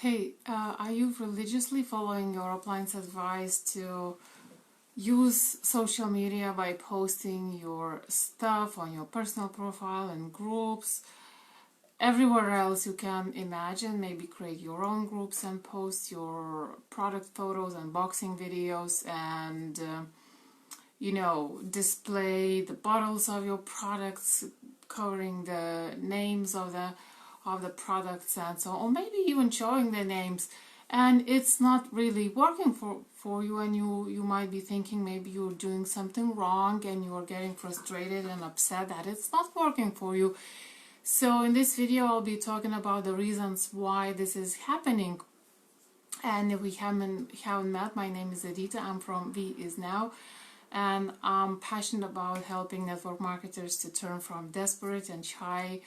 Hey, are you religiously following your upline's advice to use social media by posting your stuff on your personal profile and groups? Everywhere else you can imagine, maybe create your own groups and post your product photos, unboxing videos, and display the bottles of your products, covering the names of the products and so on, or maybe even showing the names, and it's not really working for you, and you might be thinking maybe you're doing something wrong and you're getting frustrated and upset that it's not working for you. So in this video I'll be talking about the reasons why this is happening. And if we haven't met, my name is Edita. I'm from VIE Now, and I'm passionate about helping network marketers to turn from desperate and shy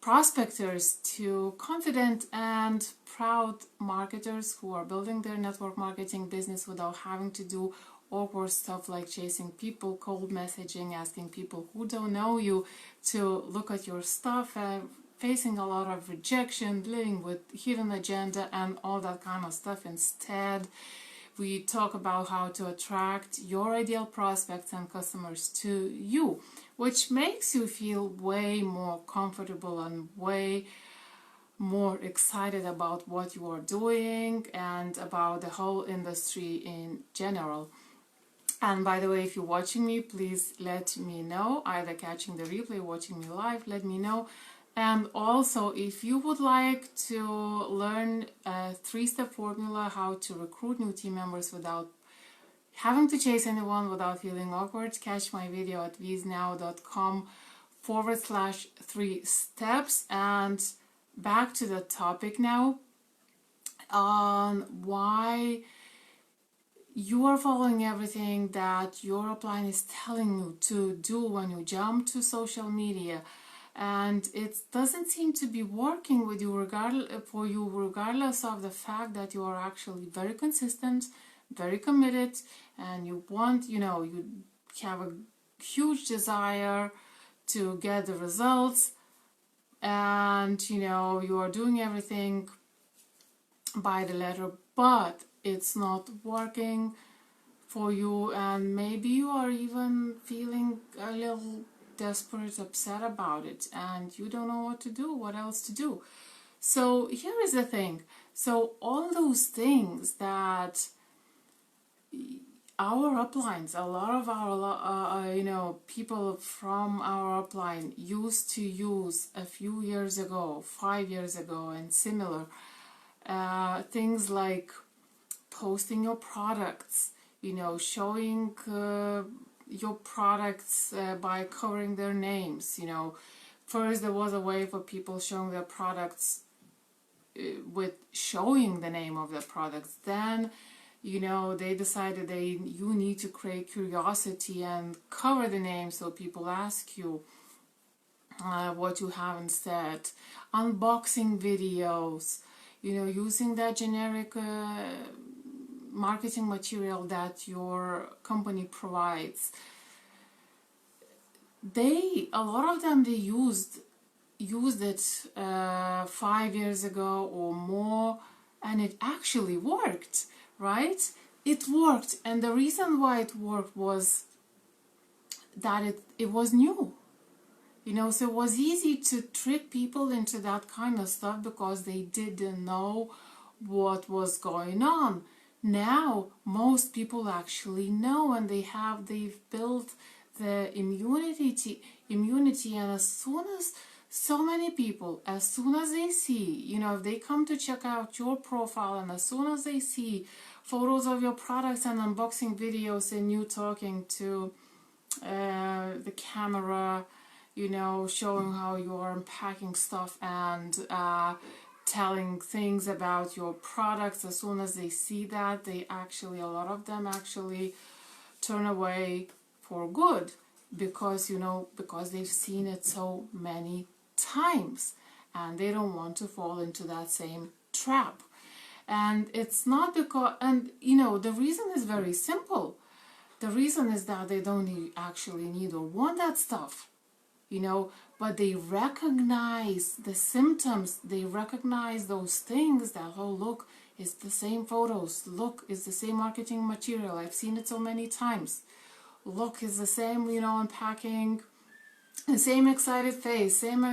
prospectors to confident and proud marketers who are building their network marketing business without having to do awkward stuff like chasing people, cold messaging, asking people who don't know you to look at your stuff, facing a lot of rejection, living with hidden agenda and all that kind of stuff. Instead, we talk about how to attract your ideal prospects and customers to you, which makes you feel way more comfortable and way more excited about what you are doing and about the whole industry in general. And by the way, if you're watching me, please let me know, either catching the replay or watching me live, let me know. And also, if you would like to learn a 3-step formula how to recruit new team members without having to chase anyone, without feeling awkward, catch my video at viesnow.com/3 steps. And back to the topic now, on why you are following everything that your upline is telling you to do when you jump to social media, and it doesn't seem to be working with you regardless of the fact that you are actually very consistent, very committed, and you want, you have a huge desire to get the results, and you are doing everything by the letter, but it's not working for you, and maybe you are even feeling a little desperate, upset about it, and you don't know what else to do. So here is the thing. So all those things that our uplines, a lot of our people from our upline used to use a few years ago, 5 years ago, and similar things like posting your products, showing your products by covering their names. First there was a way for people showing their products with showing the name of the products. Then they decided you need to create curiosity and cover the name so people ask you what you have instead. Unboxing videos, using that generic marketing material that your company provides. A lot of them, they used it 5 years ago or more, and it actually worked, right? It worked, and the reason why it worked was that it was new. So it was easy to trick people into that kind of stuff because they didn't know what was going on. Now most people actually know, and they've built the immunity, and as soon as they see, if they come to check out your profile, and as soon as they see photos of your products and unboxing videos and you talking to the camera, showing how you are unpacking stuff and telling things about your products, as soon as they see that, a lot of them actually turn away for good, because they've seen it so many times, and they don't want to fall into that same trap. And it's not because, and the reason is very simple. The reason is that they don't actually need or want that stuff, but they recognize the symptoms, they recognize those things that, oh, look, it's the same photos, look, it's the same marketing material, I've seen it so many times, look, it's the same, unpacking, the same excited face, same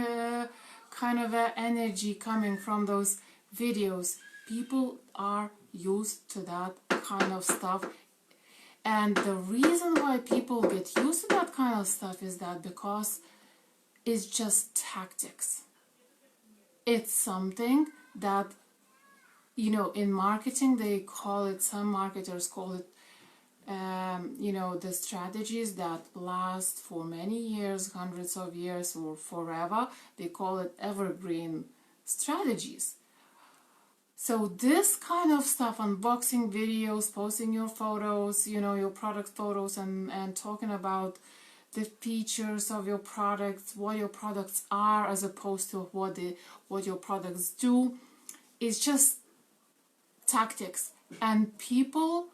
kind of energy coming from those videos. People are used to that kind of stuff. And the reason why people get used to that kind of stuff is that because it's just tactics. It's something that, in marketing, they call it, some marketers call it, the strategies that last for many years, hundreds of years, or forever. They call it evergreen strategies. So this kind of stuff, unboxing videos, posting your photos, your product photos, and talking about the features of your products, what your products are, as opposed to what your products do, is just tactics. And people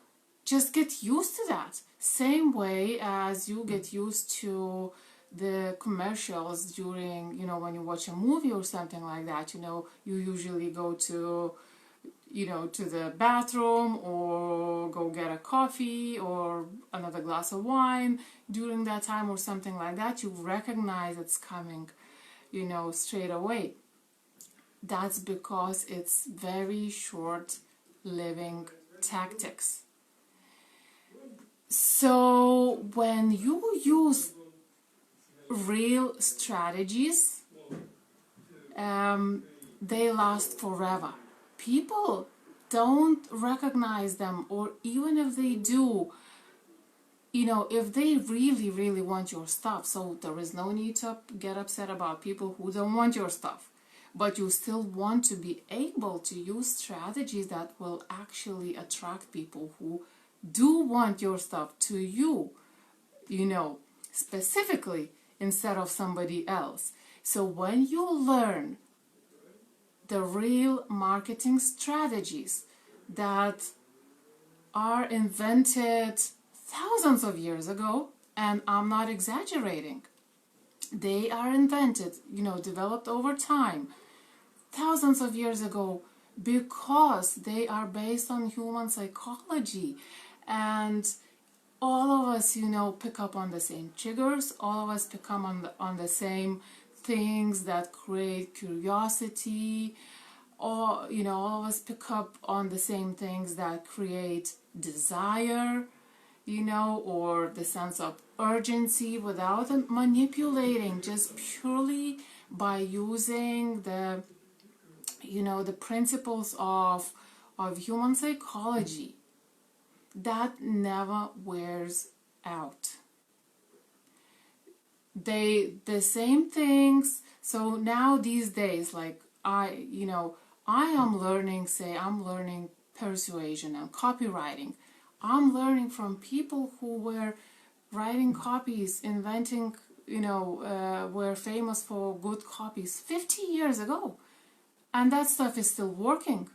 just get used to that. Same way as you get used to the commercials during, when you watch a movie or something like that, you usually go to the bathroom or go get a coffee or another glass of wine during that time or something like that. You recognize it's coming, straight away. That's because it's very short living tactics. So when you use real strategies, they last forever. People don't recognize them, or even if they do, if they really, really want your stuff, so there is no need to get upset about people who don't want your stuff. But you still want to be able to use strategies that will actually attract people who do want your stuff to you, specifically, instead of somebody else. So when you learn the real marketing strategies that are invented thousands of years ago, and I'm not exaggerating, they are invented, developed over time, thousands of years ago, because they are based on human psychology. And all of us, pick up on the same triggers, all of us pick up on the same things that create curiosity, or all of us pick up on the same things that create desire, or the sense of urgency, without manipulating, just purely by using the the principles of human psychology. That never wears out. The same things. So now these days, like I am learning, I'm learning persuasion and copywriting. I'm learning from people who were writing copies, inventing, were famous for good copies 50 years ago. And that stuff is still working,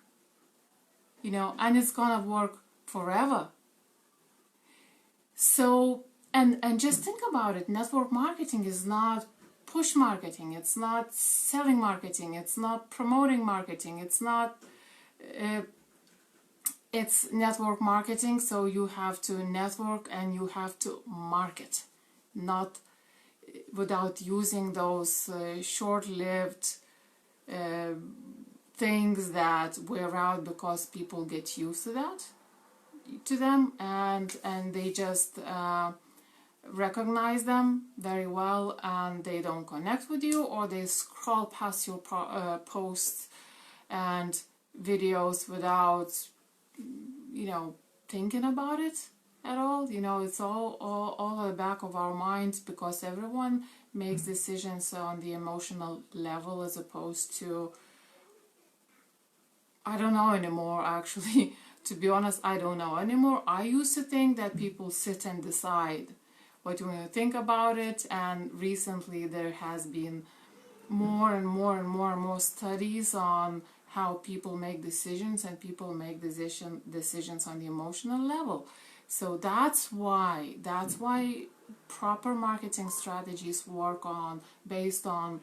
and it's gonna work forever. So, and just think about it, network marketing is not push marketing, it's not selling marketing, it's not promoting marketing, it's not, it's network marketing. So you have to network and you have to market, not without using those short-lived things that wear out because people get used to them, and they just recognize them very well, and they don't connect with you, or they scroll past your posts and videos without thinking about it at all. It's all at the back of our minds, because everyone makes decisions on the emotional level, as opposed to, I don't know anymore, actually. To be honest, I don't know anymore. I used to think that people sit and decide what you want to think about it, and recently there has been more and more studies on how people make decisions, and people make decisions on the emotional level. So that's why proper marketing strategies work on based on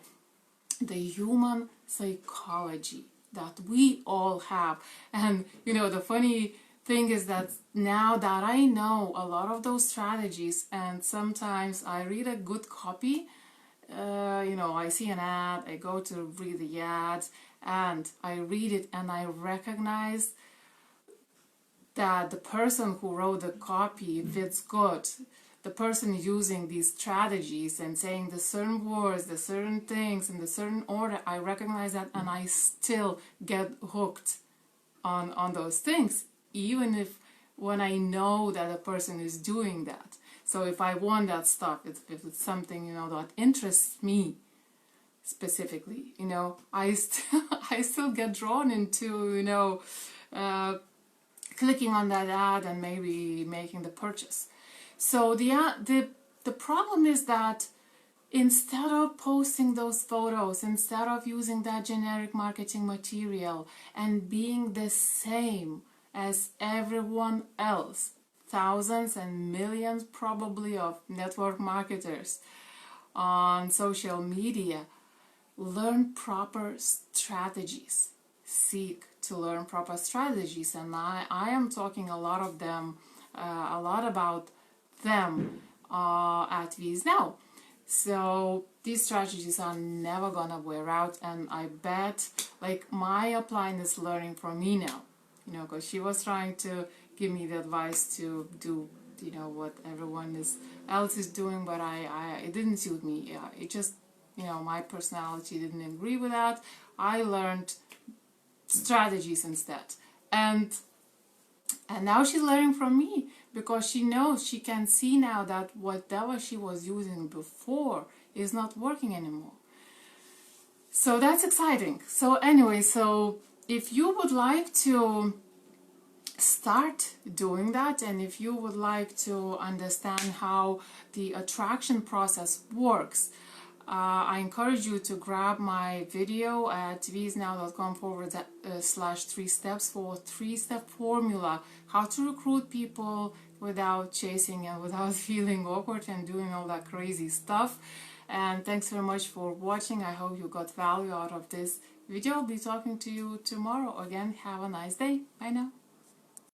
the human psychology that we all have. And the funny thing is that now that I know a lot of those strategies, and sometimes I read a good copy, I see an ad, I go to read the ad, and I read it and I recognize that the person who wrote the copy, if it's good, the person using these strategies and saying the certain words, the certain things in the certain order, I recognize that, and I still get hooked on those things, even if when I know that a person is doing that. So if I want that stuff, if it's something that interests me specifically, I still get drawn into clicking on that ad and maybe making the purchase. So the problem is that instead of posting those photos, instead of using that generic marketing material and being the same as everyone else, thousands and millions probably of network marketers on social media, learn proper strategies. Seek to learn proper strategies, and I am talking a lot of them, a lot about them at VIE now. So these strategies are never gonna wear out, and I bet my upline is learning from me now, because she was trying to give me the advice to do what everyone else is doing, but it didn't suit me. It just my personality didn't agree with that. I learned strategies instead, and now she's learning from me, because she knows, she can see now that whatever she was using before is not working anymore. So that's exciting. So anyway, so if you would like to start doing that, and if you would like to understand how the attraction process works, I encourage you to grab my video at viesnow.com/3 steps for 3-step formula, how to recruit people without chasing and without feeling awkward and doing all that crazy stuff. And thanks very much for watching. I hope you got value out of this video. I'll be talking to you tomorrow again. Have a nice day. Bye now.